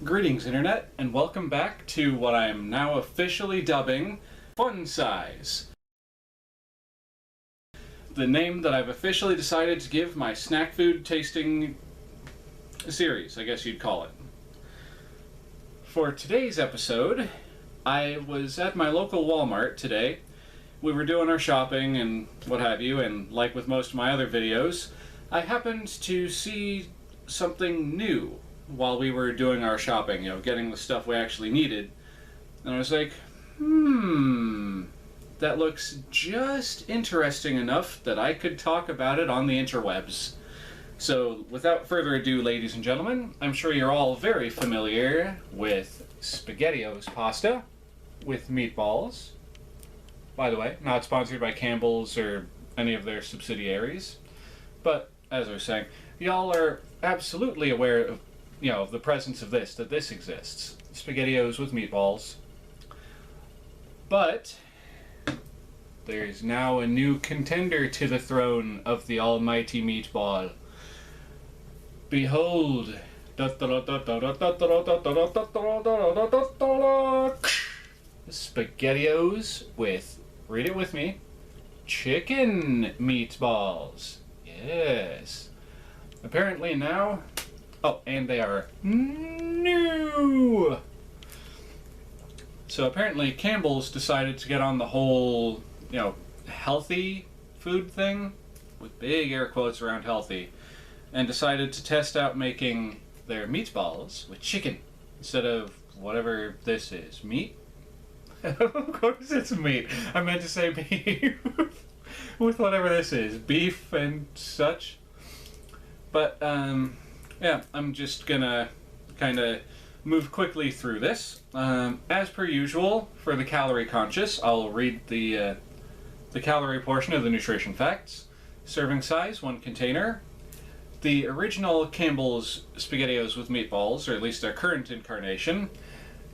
Greetings, Internet, and welcome back to what I am now officially dubbing Fun Size. The name that I've officially decided to give my snack food tasting series, I guess you'd call it. For today's episode, I was at my local Walmart today. We were doing our shopping and what have you, and like with most of my other videos, I happened to see something new while we were doing our shopping, getting the stuff we actually needed. And I was like, that looks just interesting enough that I could talk about it on the interwebs. So, without further ado, ladies and gentlemen, I'm sure you're all very familiar with Spaghettios pasta with meatballs. By the way, not sponsored by Campbell's or any of their subsidiaries. But, as I was saying, y'all are absolutely aware of the presence of that this exists. Spaghettios with meatballs. But there's now a new contender to the throne of the almighty meatball. Behold, Spaghettios with, read it with me, chicken meatballs. Yes. Apparently now, and they are new! So apparently Campbell's decided to get on the whole, healthy food thing, with big air quotes around healthy, and decided to test out making their meatballs with chicken instead of whatever this is. Meat? Of course it's meat. I meant to say beef. With whatever this is. Beef and such. But, yeah, I'm just gonna kind of move quickly through this. As per usual, for the calorie conscious, I'll read the calorie portion of the nutrition facts. Serving size, 1 container. The original Campbell's Spaghettios with meatballs, or at least their current incarnation,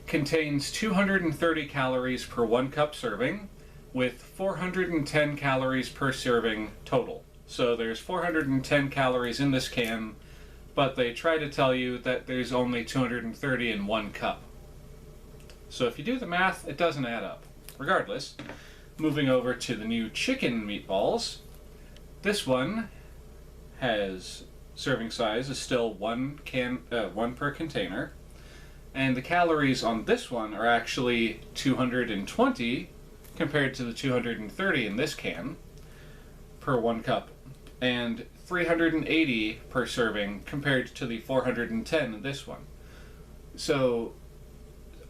contains 230 calories per 1 cup serving, with 410 calories per serving total. So there's 410 calories in this can, but they try to tell you that there's only 230 in 1 cup. So if you do the math, it doesn't add up. Regardless, moving over to the new chicken meatballs, this one has serving size is still 1 per container, and the calories on this one are actually 220 compared to the 230 in this can per 1 cup, and 380 per serving compared to the 410 in this one. So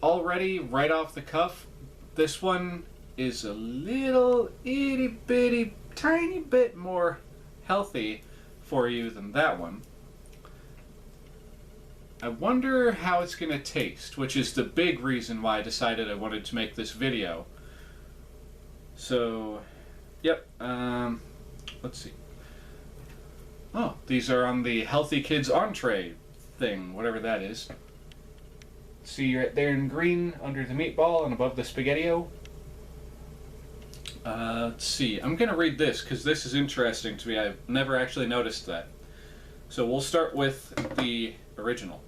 already right off the cuff, this one is a little itty bitty tiny bit more healthy for you than that one. I wonder how it's going to taste, which is the big reason why I decided I wanted to make this video. So, yep, let's see. Oh, these are on the Healthy Kids Entree thing, whatever that is. See right there in green under the meatball and above the Spaghettio. Let's see. I'm going to read this because this is interesting to me. I've never actually noticed that. So we'll start with the original.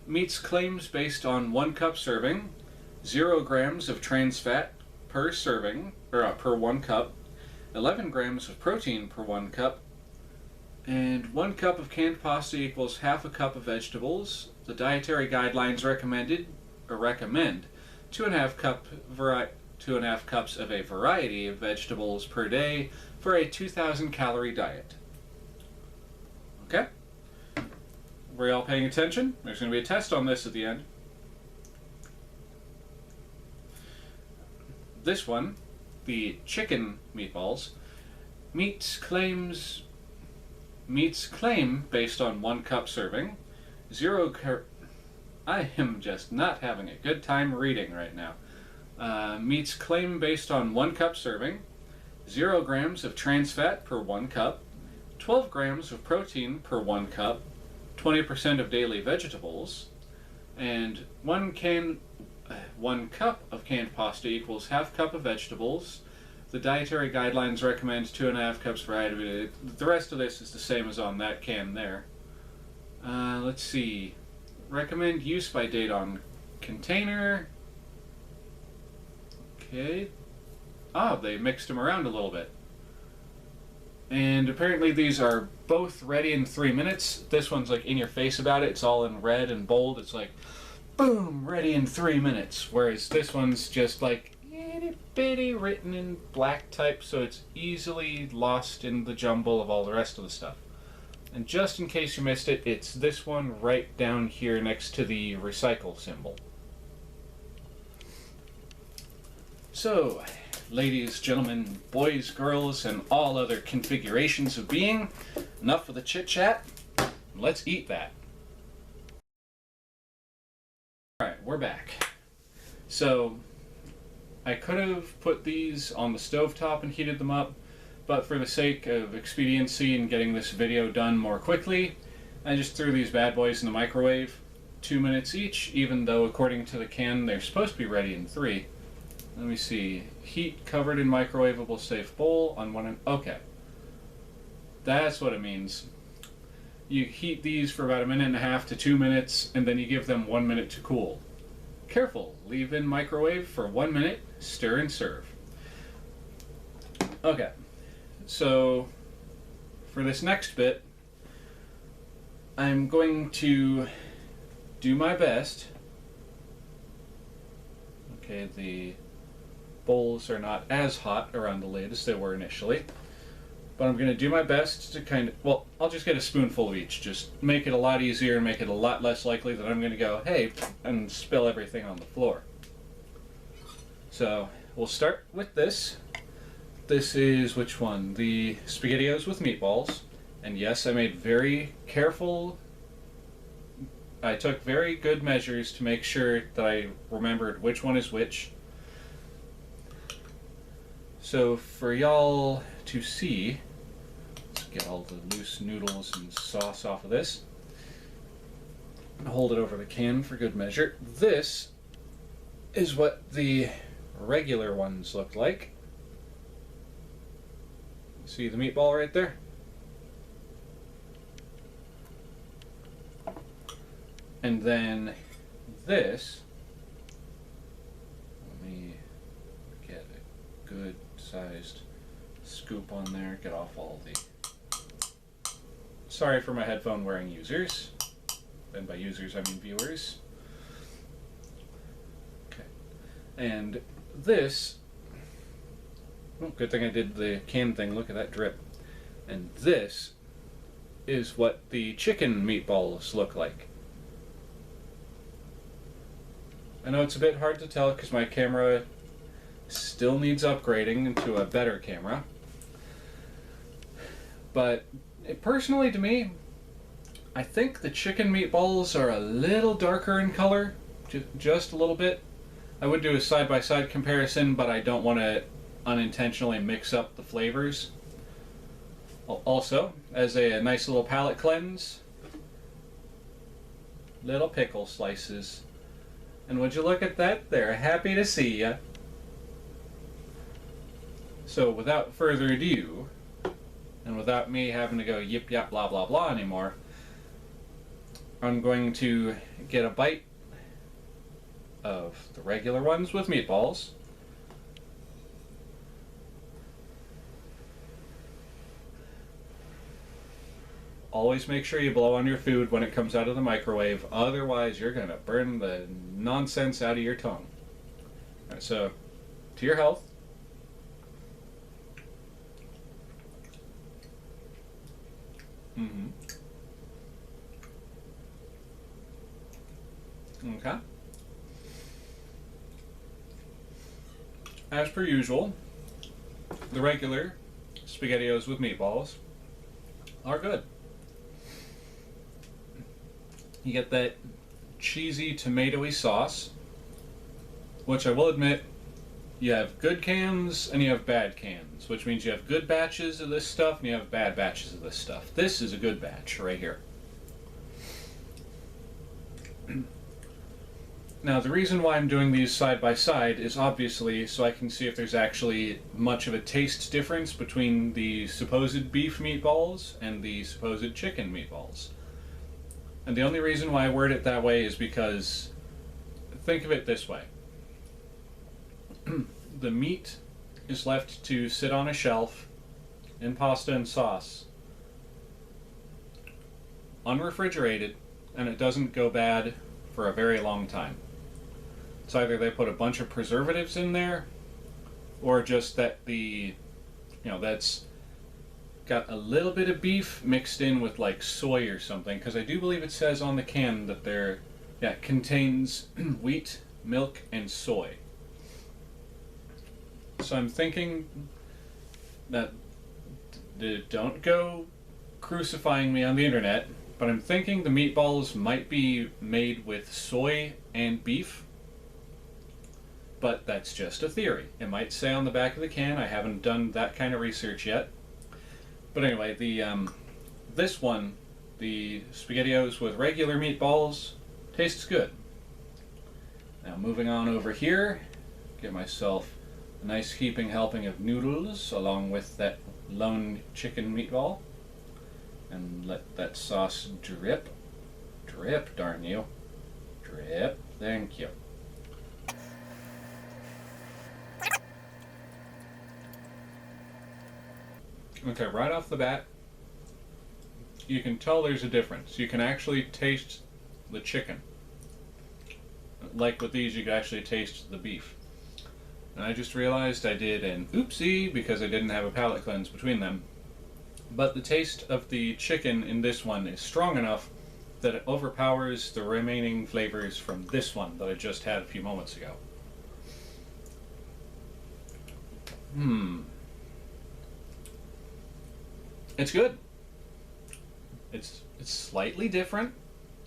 Meets claims based on 1 cup serving, 0 grams of trans fat per serving, or per 1 cup, 11 grams of protein per 1 cup, and 1 cup of canned pasta equals half a cup of vegetables. The dietary guidelines recommend 2.5 cups of a variety of vegetables per day for a 2,000 calorie diet. Okay? Were y'all paying attention? There's going to be a test on this at the end. This one, the chicken meatballs, meets claim based on 1 cup serving, I am just not having a good time reading right now. Meets claim based on 1 cup serving, 0 grams of trans fat per 1 cup, 12 grams of protein per 1 cup, 20% of daily vegetables, and 1 cup of canned pasta equals half cup of vegetables. The dietary guidelines recommend 2.5 cups variety. The rest of this is the same as on that can there. Let's see. Recommend use by date on container. Okay. Ah, they mixed them around a little bit. And apparently these are both ready in 3 minutes. This one's like in your face about it. It's all in red and bold. It's like, boom, ready in 3 minutes. Whereas this one's just like itty bitty written in black type, so it's easily lost in the jumble of all the rest of the stuff. And just in case you missed it, it's this one right down here next to the recycle symbol. So, ladies, gentlemen, boys, girls, and all other configurations of being, enough of the chit-chat. Let's eat that. Alright, we're back. So, I could have put these on the stovetop and heated them up, but for the sake of expediency and getting this video done more quickly, I just threw these bad boys in the microwave. 2 minutes each, even though according to the can they're supposed to be ready in 3. Let me see. Heat covered in microwavable safe bowl on one end. Okay. That's what it means. You heat these for about 1.5 to 2 minutes, and then you give them 1 minute to cool. Careful, leave in microwave for 1 minute, stir and serve. Okay, so for this next bit, I'm going to do my best. Okay, the bowls are not as hot around the lid as they were initially, but I'm going to do my best to kind of, well, I'll just get a spoonful of each, just make it a lot easier and make it a lot less likely that I'm going to go, hey, and spill everything on the floor. So, we'll start with this. This is, which one? The Spaghettios with meatballs. And yes, I made very careful, I took very good measures to make sure that I remembered which one is which. So, for y'all to see, let's get all the loose noodles and sauce off of this. Hold it over the can for good measure. This is what the regular ones look like. See the meatball right there? And then this, let me get a good sized scoop on there, get off all the, sorry for my headphone wearing users, and by users I mean viewers. Okay, and this, oh, good thing I did the can thing, look at that drip. And this is what the chicken meatballs look like. I know it's a bit hard to tell because my camera still needs upgrading into a better camera. But personally to me, I think the chicken meatballs are a little darker in color, just a little bit. I would do a side-by-side comparison, but I don't want to unintentionally mix up the flavors. Also, as a nice little palate cleanse, little pickle slices. And would you look at that? They're happy to see ya. So without further ado, and without me having to go yip yap blah blah blah anymore, I'm going to get a bite of the regular ones with meatballs. Always make sure you blow on your food when it comes out of the microwave, otherwise you're going to burn the nonsense out of your tongue. Alright, so, to your health. Okay. As per usual, the regular Spaghettios with meatballs are good. You get that cheesy, tomatoey sauce, which I will admit, you have good cans and you have bad cans, which means you have good batches of this stuff and you have bad batches of this stuff. This is a good batch right here. Now, the reason why I'm doing these side by side is obviously so I can see if there's actually much of a taste difference between the supposed beef meatballs and the supposed chicken meatballs. And the only reason why I word it that way is because, think of it this way. The meat is left to sit on a shelf in pasta and sauce, unrefrigerated, and it doesn't go bad for a very long time. It's either they put a bunch of preservatives in there, or just that that's got a little bit of beef mixed in with like soy or something, because I do believe it says on the can that it contains wheat, milk, and soy. So I'm thinking that don't go crucifying me on the internet, but I'm thinking the meatballs might be made with soy and beef. But that's just a theory. It might say on the back of the can. I haven't done that kind of research yet. But anyway, this one, the Spaghettios with regular meatballs, tastes good. Now moving on over here, get myself a nice heaping helping of noodles along with that lone chicken meatball. And let that sauce drip. Drip, darn you. Drip. Thank you. Okay, right off the bat, you can tell there's a difference. You can actually taste the chicken. Like with these, you can actually taste the beef. And I just realized I did an oopsie because I didn't have a palate cleanse between them. But the taste of the chicken in this one is strong enough that it overpowers the remaining flavors from this one that I just had a few moments ago. It's good. It's slightly different.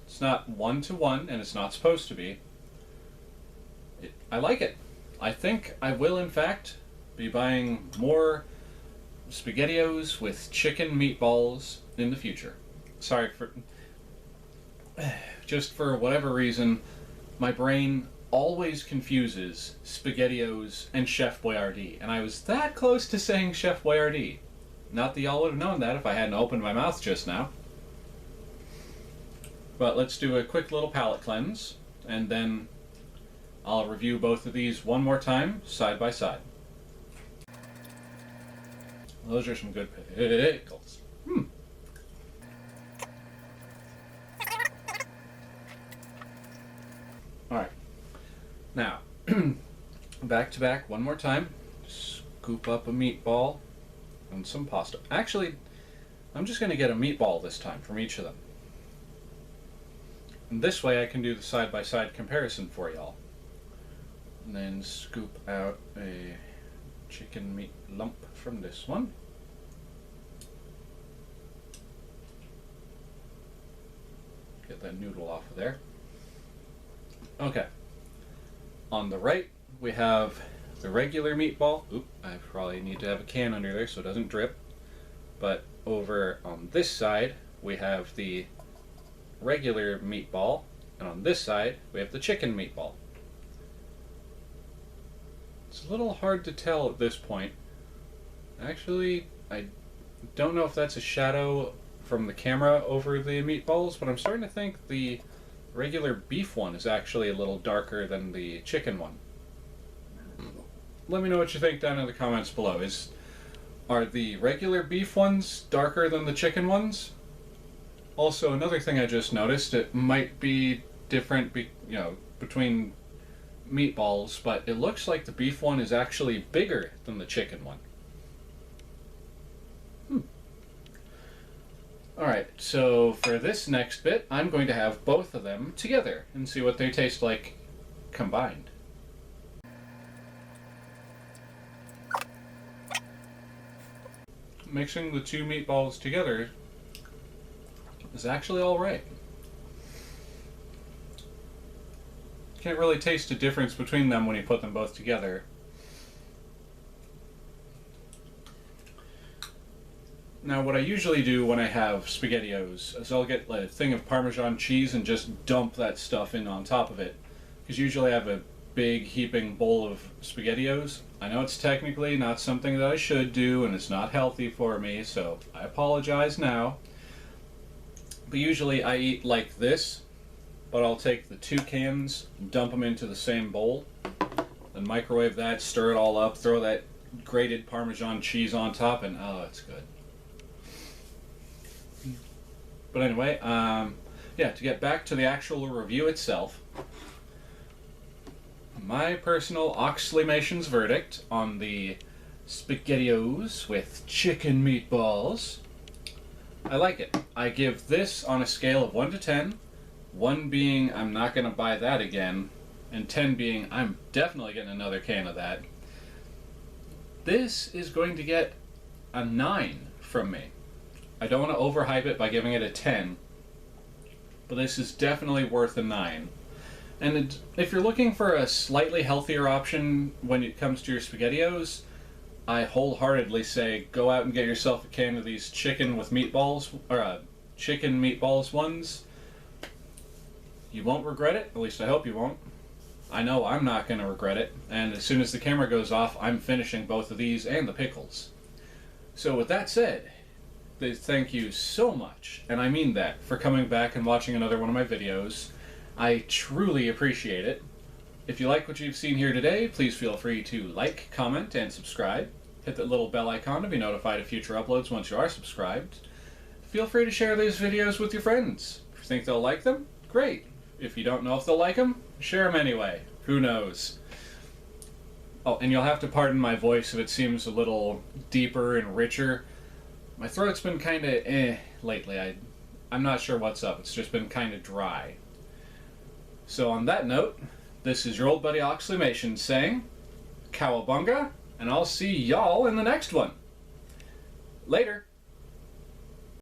It's not one-to-one, and it's not supposed to be. I like it. I think I will, in fact, be buying more Spaghettios with chicken meatballs in the future. Sorry for... Just for whatever reason, my brain always confuses Spaghettios and Chef Boyardee, and I was that close to saying Chef Boyardee. Not that y'all would have known that if I hadn't opened my mouth just now. But let's do a quick little palate cleanse, and then I'll review both of these one more time, side by side. Those are some good pickles. Alright. Now, back to back one more time. Scoop up a meatball and some pasta. Actually, I'm just going to get a meatball this time from each of them. And this way I can do the side-by-side comparison for y'all. And then scoop out a chicken meat lump from this one. Get that noodle off of there. Okay. On the right, we have the regular meatball. Oop, I probably need to have a can under there so it doesn't drip. But over on this side, we have the regular meatball, and on this side, we have the chicken meatball. It's a little hard to tell at this point. Actually, I don't know if that's a shadow from the camera over the meatballs, but I'm starting to think the regular beef one is actually a little darker than the chicken one. Let me know what you think down in the comments below. Are the regular beef ones darker than the chicken ones? Also, another thing I just noticed, it might be different between meatballs, but it looks like the beef one is actually bigger than the chicken one. Alright, so for this next bit, I'm going to have both of them together and see what they taste like combined. Mixing the two meatballs together is actually alright. Can't really taste a difference between them when you put them both together. Now, what I usually do when I have Spaghettios is I'll get a thing of Parmesan cheese and just dump that stuff in on top of it. Because usually I have a big heaping bowl of Spaghettios. I know it's technically not something that I should do and it's not healthy for me, so I apologize now. But usually I eat like this, but I'll take the 2 cans, dump them into the same bowl, then microwave that, stir it all up, throw that grated Parmesan cheese on top, and oh, it's good. But anyway, yeah, to get back to the actual review itself, my personal Oxleymations verdict on the Spaghettios with chicken meatballs, I like it. I give this on a scale of 1 to 10, 1 being I'm not going to buy that again, and 10 being I'm definitely getting another can of that. This is going to get a 9 from me. I don't want to overhype it by giving it a 10, but this is definitely worth a 9. And if you're looking for a slightly healthier option when it comes to your Spaghettios, I wholeheartedly say go out and get yourself a can of these chicken with meatballs, or chicken meatballs ones. You won't regret it, at least I hope you won't. I know I'm not going to regret it, and as soon as the camera goes off, I'm finishing both of these and the pickles. So with that said, thank you so much, and I mean that, for coming back and watching another one of my videos. I truly appreciate it. If you like what you've seen here today, please feel free to like, comment, and subscribe. Hit that little bell icon to be notified of future uploads once you are subscribed. Feel free to share these videos with your friends. If you think they'll like them, great. If you don't know if they'll like them, share them anyway. Who knows? Oh, and you'll have to pardon my voice if it seems a little deeper and richer. My throat's been kind of lately. I'm not sure what's up. It's just been kind of dry. So on that note, this is your old buddy Oxleymations saying, Cowabunga, and I'll see y'all in the next one. Later.